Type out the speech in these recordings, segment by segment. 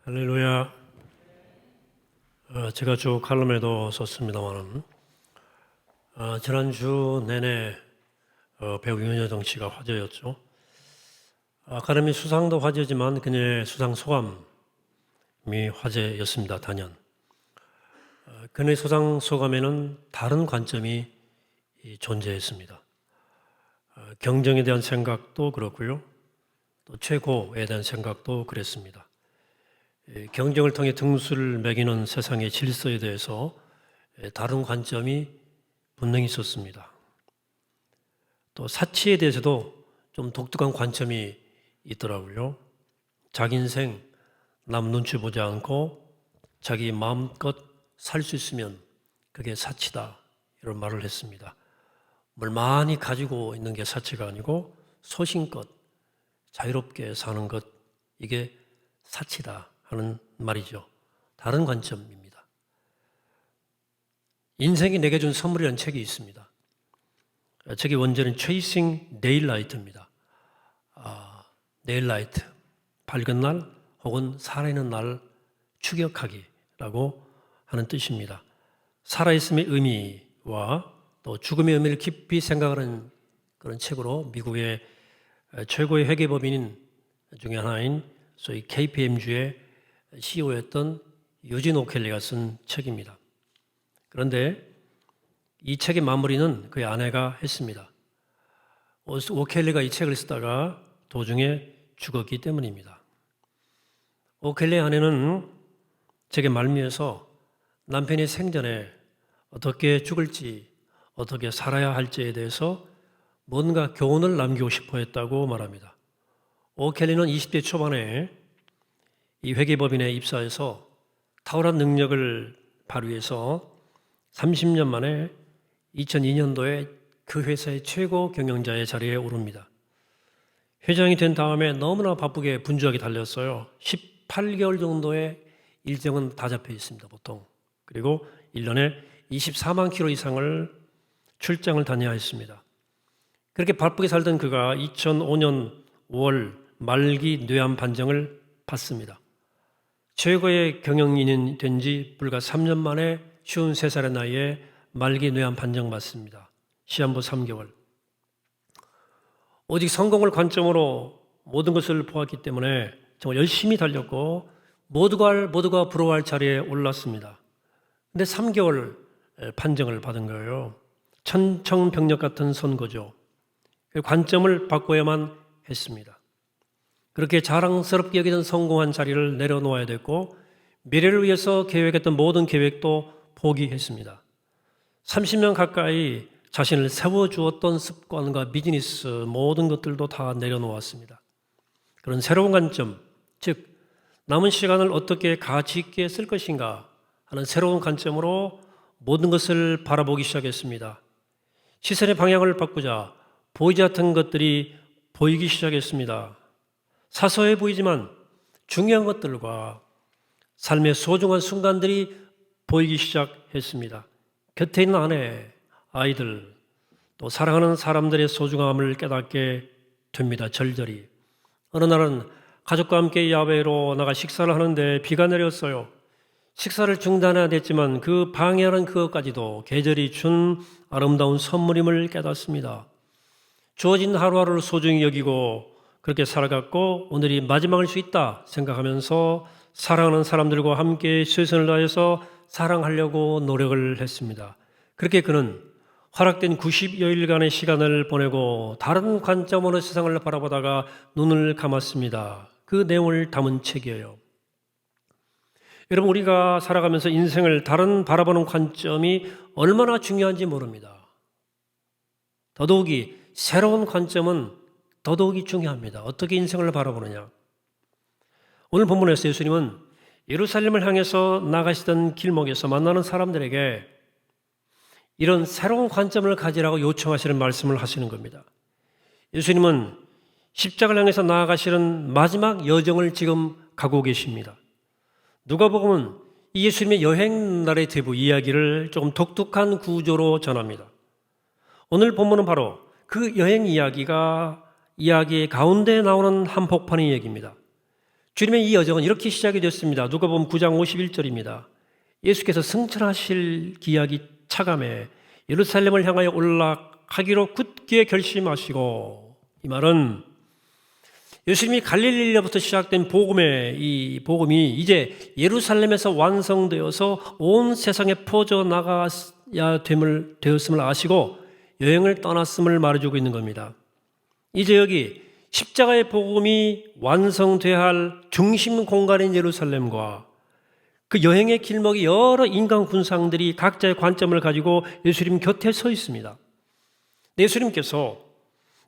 할렐루야. 제가 쭉 칼럼에도 썼습니다만 지난주 내내 배우 윤여정 씨가 화제였죠. 아카데미 수상도 화제지만 그녀의 수상 소감이 화제였습니다. 단연. 그녀의 수상 소감에는 다른 관점이 존재했습니다. 경쟁에 대한 생각도 그렇고요. 또 최고에 대한 생각도 그랬습니다. 경쟁을 통해 등수를 매기는 세상의 질서에 대해서 다른 관점이 분명히 있었습니다. 또 사치에 대해서도 좀 독특한 관점이 있더라고요. 자기 인생 남 눈치 보지 않고 자기 마음껏 살 수 있으면 그게 사치다, 이런 말을 했습니다. 뭘 많이 가지고 있는 게 사치가 아니고 소신껏 자유롭게 사는 것, 이게 사치다 하는 말이죠. 다른 관점입니다. 인생이 내게 준 선물이라는 책이 있습니다. 책의 원제는 Chasing Daylight입니다. Daylight, 밝은 날 혹은 살아있는 날 추격하기라고 하는 뜻입니다. 살아있음의 의미와 또 죽음의 의미를 깊이 생각하는 그런 책으로 미국의 최고의 회계법인 중에 하나인 소위 KPMG의 CEO였던 유진 오켈리가 쓴 책입니다. 그런데 이 책의 마무리는 그의 아내가 했습니다. 오켈리가 이 책을 쓰다가 도중에 죽었기 때문입니다. 오켈리의 아내는 책의 말미에서 남편이 생전에 어떻게 죽을지, 어떻게 살아야 할지에 대해서 뭔가 교훈을 남기고 싶어 했다고 말합니다. 오켈리는 20대 초반에 이 회계법인에 입사해서 탁월한 능력을 발휘해서 30년 만에 2002년도에 그 회사의 최고 경영자의 자리에 오릅니다. 회장이 된 다음에 너무나 바쁘게 분주하게 달렸어요. 18개월 정도의 일정은 다 잡혀 있습니다, 보통. 그리고 1년에 24만 킬로 이상을 출장을 다녀야 했습니다. 그렇게 바쁘게 살던 그가 2005년 5월 말기 뇌암 판정을 받습니다. 최고의 경영인이 된 지 불과 3년 만에 53살의 나이에 말기 뇌암 판정받습니다. 시한부 3개월. 오직 성공을 관점으로 모든 것을 보았기 때문에 정말 열심히 달렸고 모두가 부러워할 자리에 올랐습니다. 근데 3개월 판정을 받은 거예요. 천청병력 같은 선고죠. 그 관점을 바꿔야만 했습니다. 그렇게 자랑스럽게 여기던 성공한 자리를 내려놓아야 됐고 미래를 위해서 계획했던 모든 계획도 포기했습니다. 30년 가까이 자신을 세워주었던 습관과 비즈니스 모든 것들도 다 내려놓았습니다. 그런 새로운 관점, 즉 남은 시간을 어떻게 가치 있게 쓸 것인가 하는 새로운 관점으로 모든 것을 바라보기 시작했습니다. 시선의 방향을 바꾸자 보이지 않던 것들이 보이기 시작했습니다. 사소해 보이지만 중요한 것들과 삶의 소중한 순간들이 보이기 시작했습니다. 곁에 있는 아내, 아이들, 또 사랑하는 사람들의 소중함을 깨닫게 됩니다. 절절히. 어느 날은 가족과 함께 야외로 나가 식사를 하는데 비가 내렸어요. 식사를 중단해야 됐지만 그 방해하는 그것까지도 계절이 준 아름다운 선물임을 깨닫습니다. 주어진 하루하루를 소중히 여기고 그렇게 살아갔고 오늘이 마지막일 수 있다 생각하면서 사랑하는 사람들과 함께 최선을 다해서 사랑하려고 노력을 했습니다. 그렇게 그는 허락된 90여일간의 시간을 보내고 다른 관점으로 세상을 바라보다가 눈을 감았습니다. 그 내용을 담은 책이에요. 여러분, 우리가 살아가면서 인생을 다른 바라보는 관점이 얼마나 중요한지 모릅니다. 더더욱이 새로운 관점은 더더욱이 중요합니다. 어떻게 인생을 바라보느냐. 오늘 본문에서 예수님은 예루살렘을 향해서 나가시던 길목에서 만나는 사람들에게 이런 새로운 관점을 가지라고 요청하시는 말씀을 하시는 겁니다. 예수님은 십자가를 향해서 나아가시는 마지막 여정을 지금 가고 계십니다. 누가복음은 이 예수님의 여행 날의 대부 이야기를 조금 독특한 구조로 전합니다. 오늘 본문은 바로 그 여행 이야기 가운데 나오는 한복판의 얘기입니다. 주님의 이 여정은 이렇게 시작이 됐습니다. 누가복음 9장 51절입니다. 예수께서 승천하실 기약이 차감해 예루살렘을 향하여 올라가기로 굳게 결심하시고, 이 말은 예수님이 갈릴리로부터 시작된 이 복음이 이제 예루살렘에서 완성되어서 온 세상에 퍼져나가야 되었음을 아시고 여행을 떠났음을 말해주고 있는 겁니다. 이제 여기 십자가의 복음이 완성돼야 할 중심 공간인 예루살렘과 그 여행의 길목이 여러 인간 군상들이 각자의 관점을 가지고 예수님 곁에 서 있습니다. 예수님께서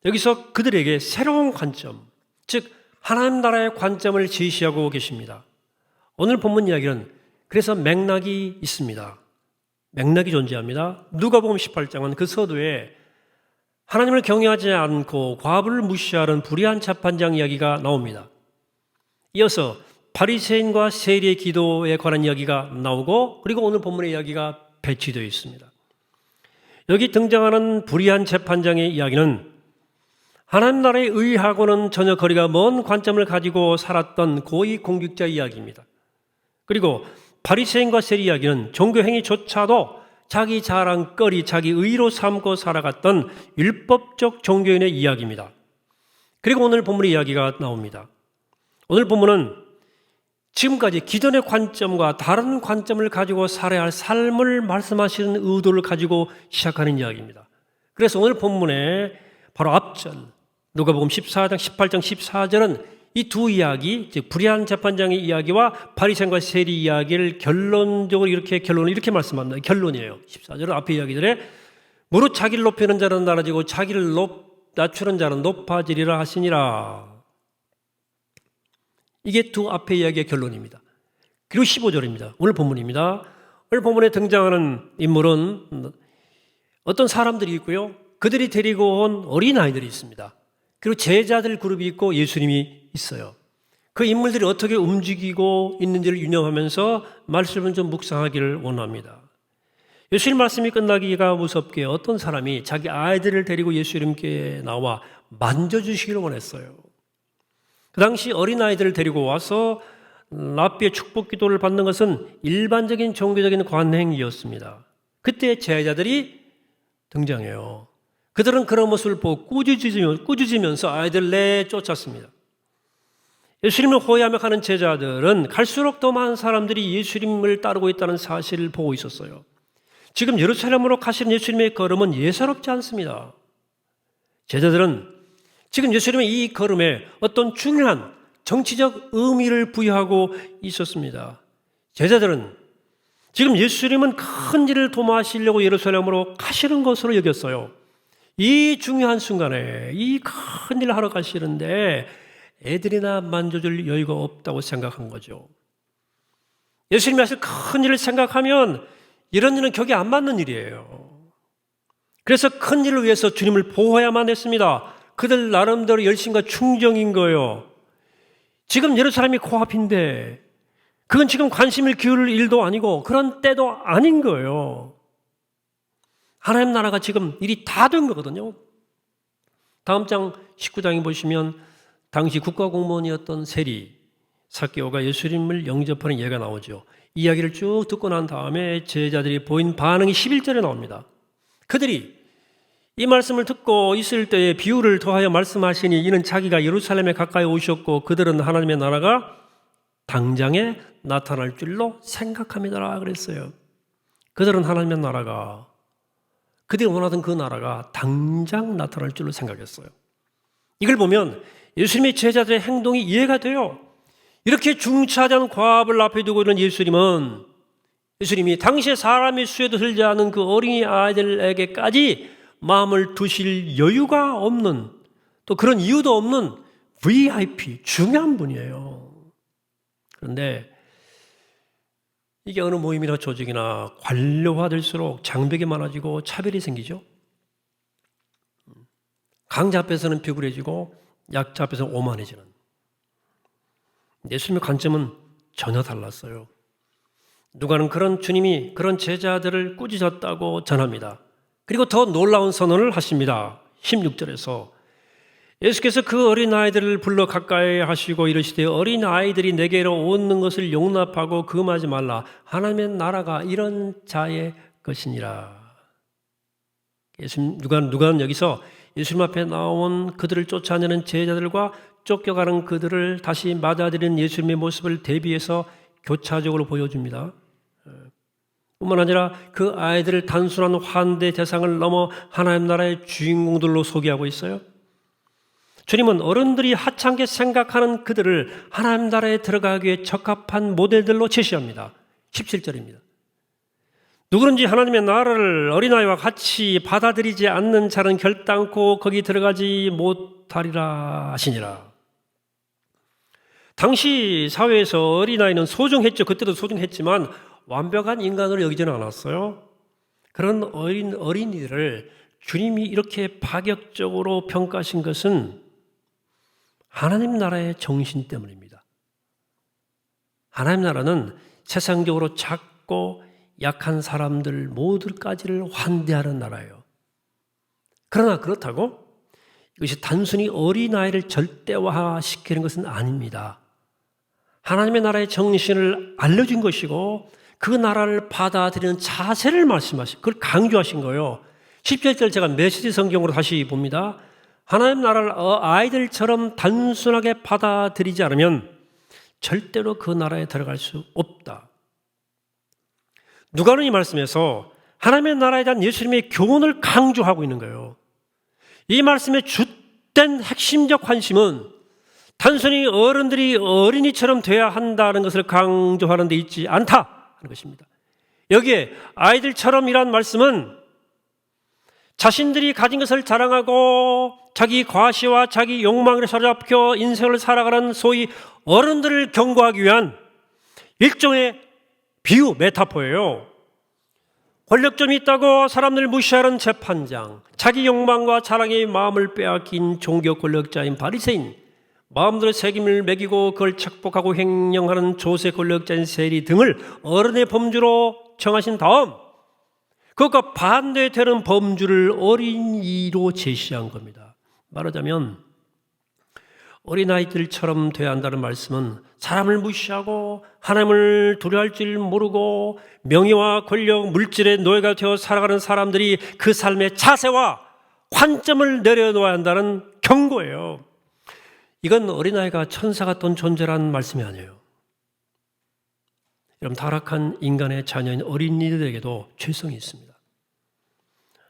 여기서 그들에게 새로운 관점, 즉 하나님 나라의 관점을 제시하고 계십니다. 오늘 본문 이야기는 그래서 맥락이 있습니다. 맥락이 존재합니다. 누가복음 18장은 그 서두에 하나님을 경외하지 않고 과부를 무시하는 불의한 재판장 이야기가 나옵니다. 이어서 바리새인과 세리의 기도에 관한 이야기가 나오고, 그리고 오늘 본문의 이야기가 배치되어 있습니다. 여기 등장하는 불의한 재판장의 이야기는 하나님 나라의 의하고는 전혀 거리가 먼 관점을 가지고 살았던 고위공직자 이야기입니다. 그리고 바리새인과 세리 이야기는 종교 행위조차도 자기 자랑거리, 자기 의로 삼고 살아갔던 율법적 종교인의 이야기입니다. 그리고 오늘 본문의 이야기가 나옵니다. 오늘 본문은 지금까지 기존의 관점과 다른 관점을 가지고 살아야 할 삶을 말씀하시는 의도를 가지고 시작하는 이야기입니다. 그래서 오늘 본문의 바로 앞전 누가복음 14장 18장 14절은 이 두 이야기, 즉 불의한 재판장의 이야기와 바리새인과 세리 이야기를 결론적으로 결론을 이렇게 말씀합니다. 결론이에요. 14절은 앞의 이야기들에 무릇 자기를 높이는 자는 낮아지고 자기를 낮추는 자는 높아지리라 하시니라. 이게 두 앞의 이야기의 결론입니다. 그리고 15절입니다. 오늘 본문입니다. 오늘 본문에 등장하는 인물은 어떤 사람들이 있고요. 그들이 데리고 온 어린아이들이 있습니다. 그리고 제자들 그룹이 있고 예수님이 있어요. 그 인물들이 어떻게 움직이고 있는지를 유념하면서 말씀을 좀 묵상하기를 원합니다. 예수님 말씀이 끝나기가 무섭게 어떤 사람이 자기 아이들을 데리고 예수님께 나와 만져주시기를 원했어요. 그 당시 어린아이들을 데리고 와서 랍비의 축복 기도를 받는 것은 일반적인 종교적인 관행이었습니다. 그때 제자들이 등장해요. 그들은 그런 모습을 보고 꾸짖으면서 아이들을 내쫓았습니다. 예수님을 호위하며 가는 제자들은 갈수록 더 많은 사람들이 예수님을 따르고 있다는 사실을 보고 있었어요. 지금 예루살렘으로 가시는 예수님의 걸음은 예사롭지 않습니다. 제자들은 지금 예수님의 이 걸음에 어떤 중요한 정치적 의미를 부여하고 있었습니다. 제자들은 지금 예수님은 큰 일을 도모하시려고 예루살렘으로 가시는 것으로 여겼어요. 이 중요한 순간에 이 큰 일을 하러 가시는데 애들이나 만져줄 여유가 없다고 생각한 거죠. 예수님이 하실 큰 일을 생각하면 이런 일은 격이 안 맞는 일이에요. 그래서 큰 일을 위해서 주님을 보호해야만 했습니다. 그들 나름대로 열심과 충정인 거예요. 지금 예루살렘이 코앞인데 그건 지금 관심을 기울일 일도 아니고 그런 때도 아닌 거예요. 하나님 나라가 지금 일이 다 된 거거든요. 다음 장 19장에 보시면 당시 국가공무원이었던 세리 삭개오가 예수님을 영접하는 예가 나오죠. 이 이야기를 쭉 듣고 난 다음에 제자들이 보인 반응이 11절에 나옵니다. 그들이 이 말씀을 듣고 있을 때에 비유를 더하여 말씀하시니 이는 자기가 예루살렘에 가까이 오셨고 그들은 하나님의 나라가 당장에 나타날 줄로 생각합니다 그랬어요. 그들은 하나님의 나라가 그들이 원하던 그 나라가 당장 나타날 줄로 생각했어요. 이걸 보면 예수님의 제자들의 행동이 이해가 돼요. 이렇게 중차대한 과업을 앞에 두고 있는 예수님이 당시에 사람의 수에도 들지 않은 그 어린이 아이들에게까지 마음을 두실 여유가 없는, 또 그런 이유도 없는 VIP, 중요한 분이에요. 그런데 이게 어느 모임이나 조직이나 관료화될수록 장벽이 많아지고 차별이 생기죠. 강자 앞에서는 비굴해지고 약자 앞에서는 오만해지는. 예수님의 관점은 전혀 달랐어요. 누가는 그런 주님이 그런 제자들을 꾸짖었다고 전합니다. 그리고 더 놀라운 선언을 하십니다. 16절에서 예수께서 그 어린아이들을 불러 가까이 하시고 이르시되 어린아이들이 내게로 오는 것을 용납하고 금하지 말라. 하나님의 나라가 이런 자의 것이니라. 누가는 여기서 예수님 앞에 나온 그들을 쫓아내는 제자들과 쫓겨가는 그들을 다시 맞아들이는 예수님의 모습을 대비해서 교차적으로 보여줍니다. 뿐만 아니라 그 아이들을 단순한 환대 대상을 넘어 하나님 나라의 주인공들로 소개하고 있어요. 주님은 어른들이 하찮게 생각하는 그들을 하나님 나라에 들어가기에 적합한 모델들로 제시합니다. 17절입니다. 누구든지 하나님의 나라를 어린아이와 같이 받아들이지 않는 자는 결단코 거기 들어가지 못하리라 하시니라. 당시 사회에서 어린아이는 소중했죠. 그때도 소중했지만 완벽한 인간으로 여기지는 않았어요. 그런 어린이들을 주님이 이렇게 파격적으로 평가하신 것은 하나님 나라의 정신 때문입니다. 하나님 나라는 세상적으로 작고 약한 사람들 모두까지를 환대하는 나라예요. 그러나 그렇다고 이것이 단순히 어린아이를 절대화시키는 것은 아닙니다. 하나님의 나라의 정신을 알려준 것이고 그 나라를 받아들이는 자세를 말씀하신, 그걸 강조하신 거예요. 17절 제가 메시지 성경으로 다시 봅니다. 하나님 나라를 아이들처럼 단순하게 받아들이지 않으면 절대로 그 나라에 들어갈 수 없다. 누가는 이 말씀에서 하나님의 나라에 대한 예수님의 교훈을 강조하고 있는 거예요. 이 말씀의 주된 핵심적 관심은 단순히 어른들이 어린이처럼 돼야 한다는 것을 강조하는 데 있지 않다 하는 것입니다. 여기에 아이들처럼이란 말씀은 자신들이 가진 것을 자랑하고 자기 과시와 자기 욕망에 사로잡혀 인생을 살아가는 소위 어른들을 경고하기 위한 일종의 비유, 메타포예요. 권력 좀 있다고 사람들 무시하는 재판장, 자기 욕망과 자랑의 마음을 빼앗긴 종교 권력자인 바리새인, 마음대로 책임을 매기고 그걸 착복하고 횡령하는 조세 권력자인 세리 등을 어른의 범주로 정하신 다음 그것과 반대되는 범주를 어린이로 제시한 겁니다. 말하자면 어린아이들처럼 돼야 한다는 말씀은 사람을 무시하고 하나님을 두려워할 줄 모르고 명예와 권력, 물질의 노예가 되어 살아가는 사람들이 그 삶의 자세와 관점을 내려놓아야 한다는 경고예요. 이건 어린아이가 천사 같던 존재라는 말씀이 아니에요. 여러분, 타락한 인간의 자녀인 어린이들에게도 죄성이 있습니다.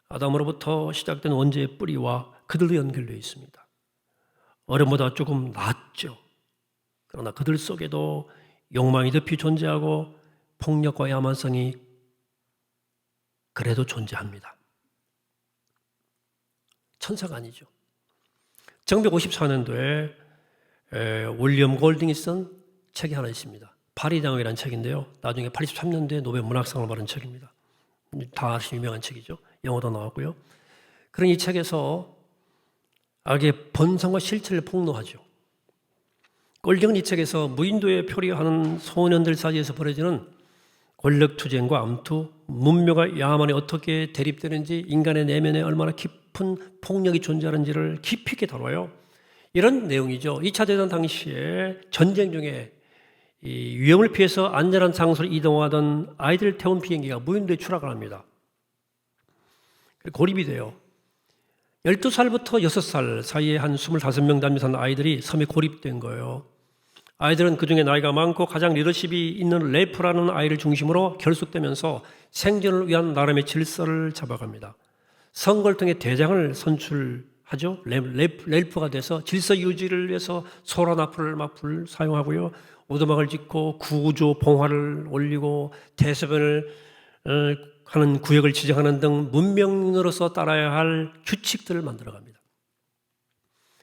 아담으로부터 시작된 원죄의 뿌리와 그들도 연결되어 있습니다. 어른보다 조금 낫죠. 그러나 그들 속에도 욕망이 덮이 존재하고 폭력과 야만성이 그래도 존재합니다. 천사가 아니죠. 1954년도에 윌리엄 골딩이 쓴 책이 하나 있습니다. 파리장학이라는 책인데요. 나중에 83년도에 노벨 문학상을 받은 책입니다. 다 아주 유명한 책이죠. 영어도 나왔고요. 그런 이 책에서 악의 번성과 실체를 폭로하죠. 골딩은 이 책에서 무인도에 표류하는 소년들 사이에서 벌어지는 권력투쟁과 암투, 문명과 야만이 어떻게 대립되는지, 인간의 내면에 얼마나 깊은 폭력이 존재하는지를 깊이 있게 다뤄요. 이런 내용이죠. 2차 대전 당시에 전쟁 중에 이 위험을 피해서 안전한 장소로 이동하던 아이들을 태운 비행기가 무인도에 추락을 합니다. 고립이 돼요. 12살부터 6살 사이에 한 25명 담임한 아이들이 섬에 고립된 거예요. 아이들은 그중에 나이가 많고 가장 리더십이 있는 래프라는 아이를 중심으로 결속되면서 생존을 위한 나름의 질서를 잡아갑니다. 선거를 통해 대장을 선출하죠. 래프가 돼서 질서 유지를 위해서 소라나프를 막 사용하고요. 오두막을 짓고 구조 봉화를 올리고 대소변을 하는 구역을 지정하는 등 문명인으로서 따라야 할 규칙들을 만들어갑니다.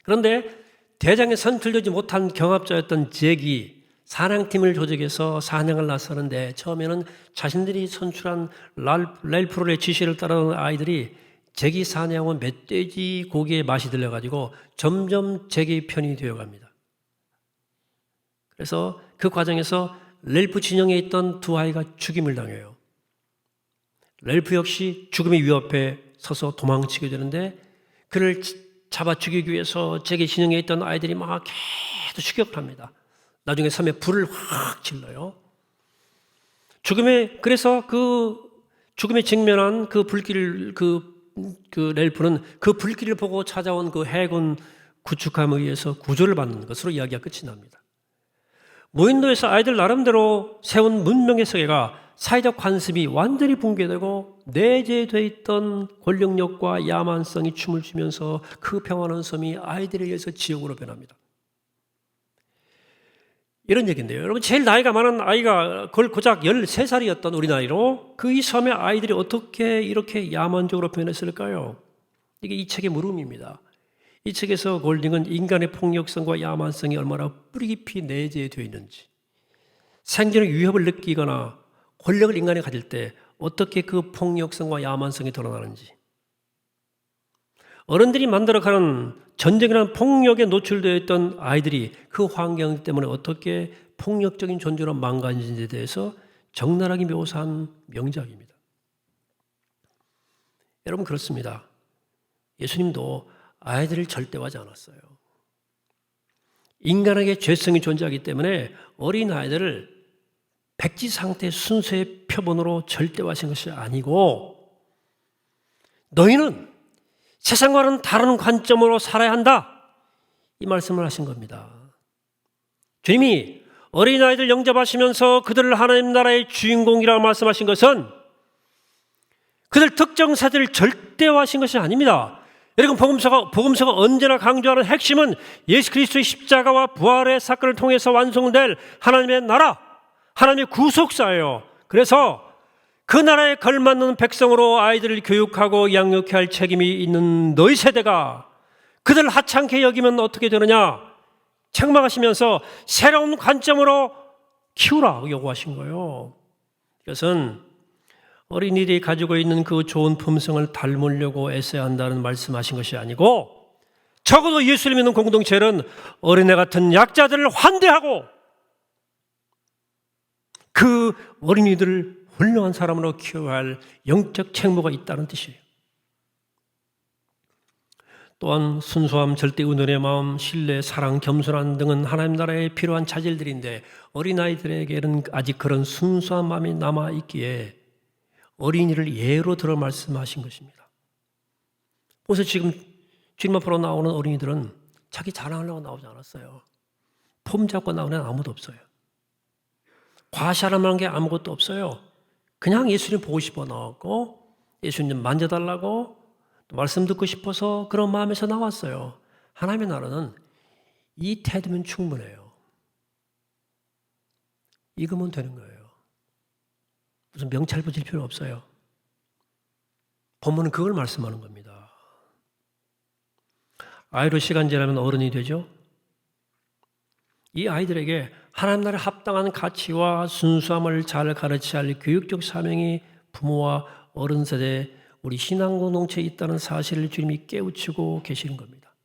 그런데 대장에 선출되지 못한 경합자였던 잭이 사냥팀을 조직해서 사냥을 나서는데 처음에는 자신들이 선출한 랄프로의 지시를 따르는 아이들이 잭이 사냥한 멧돼지 고기에 맛이 들려가지고 점점 잭의 편이 되어갑니다. 그래서 그 과정에서 랄프 진영에 있던 두 아이가 죽임을 당해요. 랄프 역시 죽음의 위협에 서서 도망치게 되는데 그를 잡아 죽이기 위해서 제게 진영에 있던 아이들이 막 계속 추격을 합니다. 나중에 섬에 불을 확 질러요. 그래서 그 죽음에 직면한 그 불길을, 렐프는 그 불길을 보고 찾아온 그 해군 구축함에 의해서 구조를 받는 것으로 이야기가 끝이 납니다. 무인도에서 아이들 나름대로 세운 문명의 세계가 사회적 관습이 완전히 붕괴되고 내재되어 있던 권력력과 야만성이 춤을 추면서 그 평안한 섬이 아이들에 의해서 지옥으로 변합니다. 이런 얘기인데요. 여러분, 제일 나이가 많은 아이가 고작 13살이었던 우리 나이로 그 이 섬의 아이들이 어떻게 이렇게 야만적으로 변했을까요? 이게 이 책의 물음입니다. 이 책에서 골딩은 인간의 폭력성과 야만성이 얼마나 뿌리 깊이 내재되어 있는지, 생존의 위협을 느끼거나 권력을 인간이 가질 때 어떻게 그 폭력성과 야만성이 드러나는지, 어른들이 만들어가는 전쟁이라는 폭력에 노출되어 있던 아이들이 그 환경 때문에 어떻게 폭력적인 존재로 망가진지에 대해서 적나라하게 묘사한 명작입니다. 여러분, 그렇습니다. 예수님도 아이들을 절대화하지 않았어요. 인간에게 죄성이 존재하기 때문에 어린 아이들을 백지 상태의 순수의 표본으로 절대화하신 것이 아니고, 너희는 세상과는 다른 관점으로 살아야 한다, 이 말씀을 하신 겁니다. 주님이 어린아이들 영접하시면서 그들을 하나님 나라의 주인공이라고 말씀하신 것은 그들 특정 세대를 절대화하신 것이 아닙니다. 여러분, 복음서가 언제나 강조하는 핵심은 예수 그리스도의 십자가와 부활의 사건을 통해서 완성될 하나님의 나라, 하나님의 구속사예요. 그래서 그 나라에 걸맞는 백성으로 아이들을 교육하고 양육해야 할 책임이 있는 너희 세대가 그들 하찮게 여기면 어떻게 되느냐, 책망하시면서 새로운 관점으로 키우라 요구하신 거예요. 이것은 어린이들이 가지고 있는 그 좋은 품성을 닮으려고 애써야 한다는 말씀하신 것이 아니고, 적어도 예수를 믿는 공동체는 어린애 같은 약자들을 환대하고 그 어린이들을 훌륭한 사람으로 키워야 할 영적 책무가 있다는 뜻이에요. 또한 순수함, 절대 의논의 마음, 신뢰, 사랑, 겸손함 등은 하나님 나라에 필요한 자질들인데 어린아이들에게는 아직 그런 순수한 마음이 남아있기에 어린이를 예로 들어 말씀하신 것입니다. 그래서 지금 주님 앞으로 나오는 어린이들은 자기 자랑하려고 나오지 않았어요. 폼 잡고 나오는 아무도 없어요. 과시하는 게 아무것도 없어요. 그냥 예수님 보고 싶어 나왔고, 예수님 만져달라고, 말씀 듣고 싶어서 그런 마음에서 나왔어요. 하나님의 나라는 이 태도면 충분해요. 익으면 되는 거예요. 무슨 명찰 붙일 필요 없어요. 본문은 그걸 말씀하는 겁니다. 아이로 시간 지나면 어른이 되죠. 이 아이들에게 하나님 나라에 합당한 가치와 순수함을 잘 가르쳐야 할 교육적 사명이 부모와 어른 세대, 우리 신앙 공동체에 있다는 사실을 주님이 깨우치고 계시는 겁니다.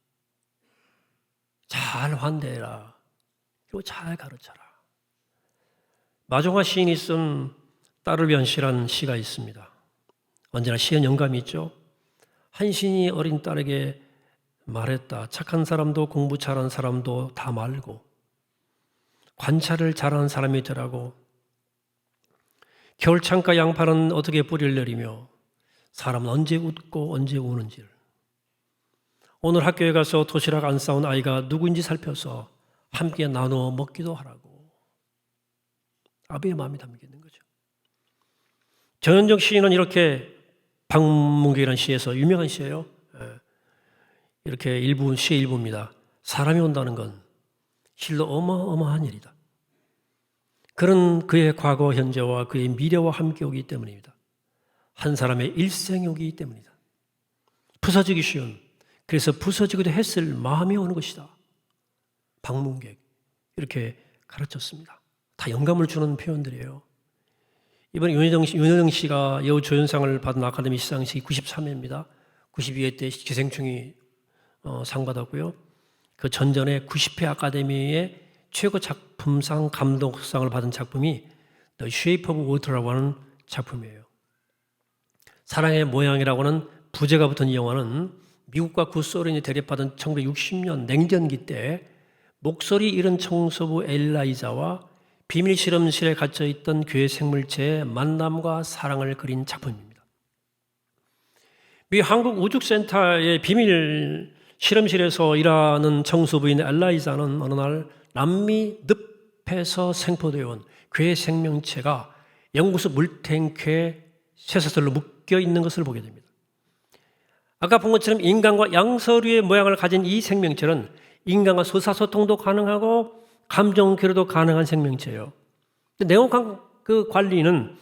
잘 환대해라. 그리고 잘 가르쳐라. 마종화 시인이 쓴 딸을 위한 시라는 시가 있습니다. 언제나 시엔 영감이 있죠. 한 시인이 어린 딸에게 말했다. 착한 사람도 공부 잘하는 사람도 다 말고 관찰을 잘하는 사람이 되라고. 겨울 창가 양파는 어떻게 뿌리를 내리며 사람은 언제 웃고 언제 우는지를. 오늘 학교에 가서 도시락 안 싸온 아이가 누구인지 살펴서 함께 나누어 먹기도 하라고. 아버지의 마음이 담겨 있는 거죠. 정현정 시인은 이렇게 방문객이라는 시에서, 유명한 시예요. 이렇게 시의 일부입니다. 사람이 온다는 건 실로 어마어마한 일이다. 그런 그의 과거, 현재와 그의 미래와 함께 오기 때문입니다. 한 사람의 일생이 오기 때문이다. 부서지기 쉬운, 그래서 부서지기도 했을 마음이 오는 것이다. 방문객, 이렇게 가르쳤습니다. 다 영감을 주는 표현들이에요. 이번에 윤여정 씨가 여우조연상을 받은 아카데미 시상식이 93회입니다. 92회 때 기생충이 상 받았고요. 그 전전에 90회 아카데미의 최고 작품상, 감독상을 받은 작품이 The Shape of Water라고 하는 작품이에요. 사랑의 모양이라고 하는 부제가 붙은 이 영화는 미국과 구소련이 대립하던 1960년 냉전기 때 목소리 잃은 청소부 엘라이자와 비밀 실험실에 갇혀있던 교회 생물체의 만남과 사랑을 그린 작품입니다. 미 한국우주센터의 비밀 실험실에서 일하는 청소부인 엘라이자는 어느 날 남미 늪에서 생포되어 온 괴 생명체가 연구소 물탱크에 쇠사슬로 묶여 있는 것을 보게 됩니다. 아까 본 것처럼 인간과 양서류의 모양을 가진 이 생명체는 인간과 의사소통도 가능하고 감정 교류도 가능한 생명체예요. 냉혹한 그 관리는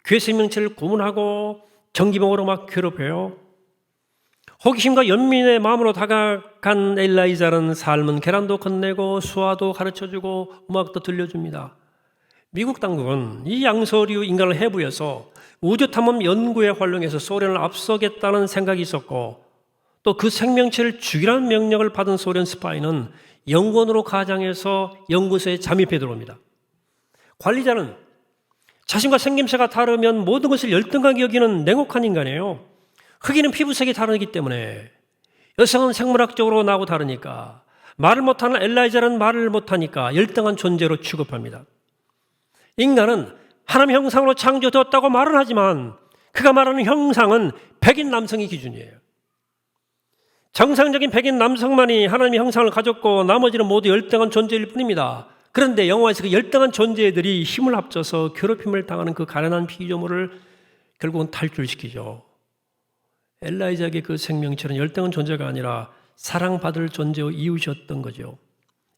괴 생명체를 고문하고 전기봉으로 막 괴롭혀요. 호기심과 연민의 마음으로 다가간 엘라이자는 삶은 계란도 건네고 수화도 가르쳐주고 음악도 들려줍니다. 미국 당국은 이 양서류 인간을 해부해서 우주탐험 연구에 활용해서 소련을 앞서겠다는 생각이 있었고 또 그 생명체를 죽이라는 명령을 받은 소련 스파이는 연구원으로 가장해서 연구소에 잠입해 들어옵니다. 관리자는 자신과 생김새가 다르면 모든 것을 열등하게 여기는 냉혹한 인간이에요. 흑인은 피부색이 다르기 때문에, 여성은 생물학적으로 나하고 다르니까, 말을 못하는 엘라이자는 말을 못하니까 열등한 존재로 취급합니다. 인간은 하나님의 형상으로 창조되었다고 말은 하지만 그가 말하는 형상은 백인 남성의 기준이에요. 정상적인 백인 남성만이 하나님의 형상을 가졌고 나머지는 모두 열등한 존재일 뿐입니다. 그런데 영화에서 그 열등한 존재들이 힘을 합쳐서 괴롭힘을 당하는 그 가련한 피조물을 결국은 탈출시키죠. 엘라이자에게 그 생명체는 열등한 존재가 아니라 사랑받을 존재와 이웃이었던 거죠.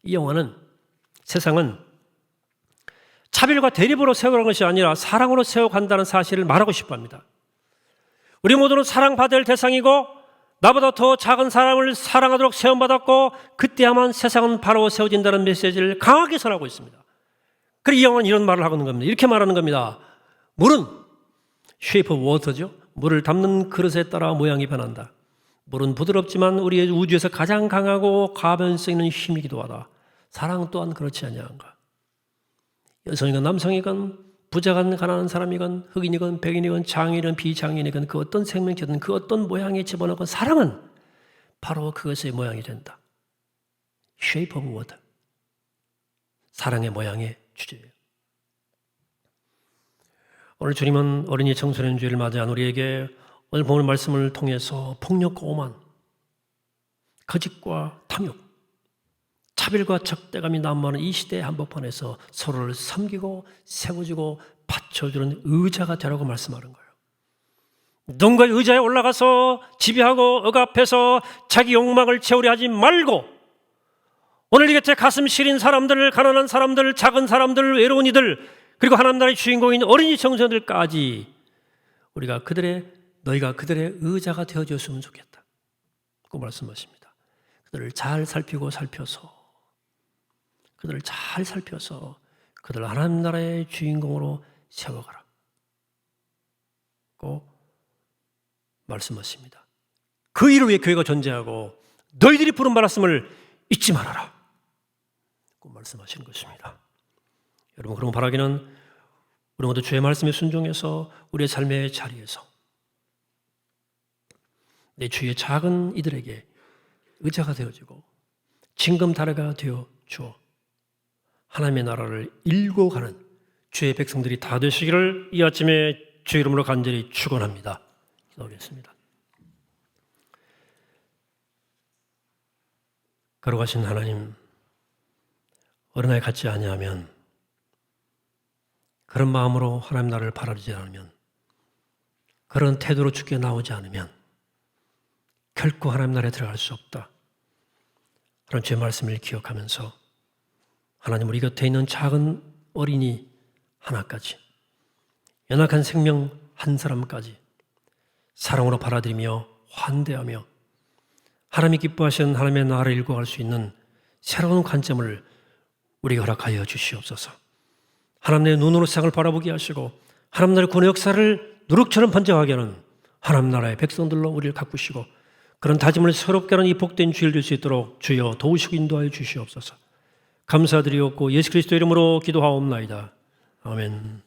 이 영화는 세상은 차별과 대립으로 세워가는 것이 아니라 사랑으로 세워간다는 사실을 말하고 싶어 합니다. 우리 모두는 사랑받을 대상이고 나보다 더 작은 사람을 사랑하도록 세움받았고 그때야만 세상은 바로 세워진다는 메시지를 강하게 전하고 있습니다. 그리고 이 영화는 이런 말을 하고 있는 겁니다. 이렇게 말하는 겁니다. 물은 shape of water죠. 물을 담는 그릇에 따라 모양이 변한다. 물은 부드럽지만 우리의 우주에서 가장 강하고 가변성 있는 힘이기도 하다. 사랑 또한 그렇지 아니한가. 여성이건 남성이건 부자건 가난한 사람이건 흑인이건 백인이건 장인이건 비장인이건 그 어떤 생명체든 그 어떤 모양에 집어넣고 사랑은 바로 그것의 모양이 된다. Shape of water. 사랑의 모양의 주제예요. 오늘 주님은 어린이 청소년 주일을 맞이한 우리에게 오늘 본문 말씀을 통해서 폭력과 오만, 거짓과 탐욕, 차별과 적대감이 난무하는 이 시대의 한복판에서 서로를 섬기고 세워주고 받쳐주는 의자가 되라고 말씀하는 거예요. 누군가의 의자에 올라가서 지배하고 억압해서 자기 욕망을 채우려 하지 말고 오늘 이 곁에 가슴 시린 사람들, 가난한 사람들, 작은 사람들, 외로운 이들 그리고 하나님 나라의 주인공인 어린이 청소년들까지 너희가 그들의 의자가 되어줬으면 좋겠다. 그 말씀하십니다. 그들을 잘 살펴서 그들을 하나님 나라의 주인공으로 세워가라. 고 말씀하십니다. 그 일을 위해 교회가 존재하고 너희들이 부름받았음을 잊지 말아라. 고 말씀하시는 것입니다. 여러분, 그런 바라기는 우리 모두 주의 말씀에 순종해서 우리의 삶의 자리에서 내 주위의 작은 이들에게 의자가 되어지고 징검다리가 되어 주어 하나님의 나라를 일고 가는 주의 백성들이 다 되시기를 이 아침에 주의 이름으로 간절히 축원합니다. 기도하겠습니다. 걸어가신 하나님, 어린아이 같지 아니하면 그런 마음으로 하나님 나라를 바라지 않으면 그런 태도로 주께 나오지 않으면 결코 하나님 나라에 들어갈 수 없다. 그런 주의 말씀을 기억하면서 하나님 우리 곁에 있는 작은 어린이 하나까지 연약한 생명 한 사람까지 사랑으로 받아들이며 환대하며 하나님이 기뻐하시는 하나님의 나라를 일궈갈 수 있는 새로운 관점을 우리가 허락하여 주시옵소서. 하나님의 눈으로 세상을 바라보게 하시고 하나님 나라의 구원의 역사를 누룩처럼 번져가게 하는 하나님 나라의 백성들로 우리를 가꾸시고 그런 다짐을 새롭게 하는 이 복된 주일 될 수 있도록 주여 도우시고 인도하여 주시옵소서. 감사드리옵고 예수 그리스도 이름으로 기도하옵나이다. 아멘.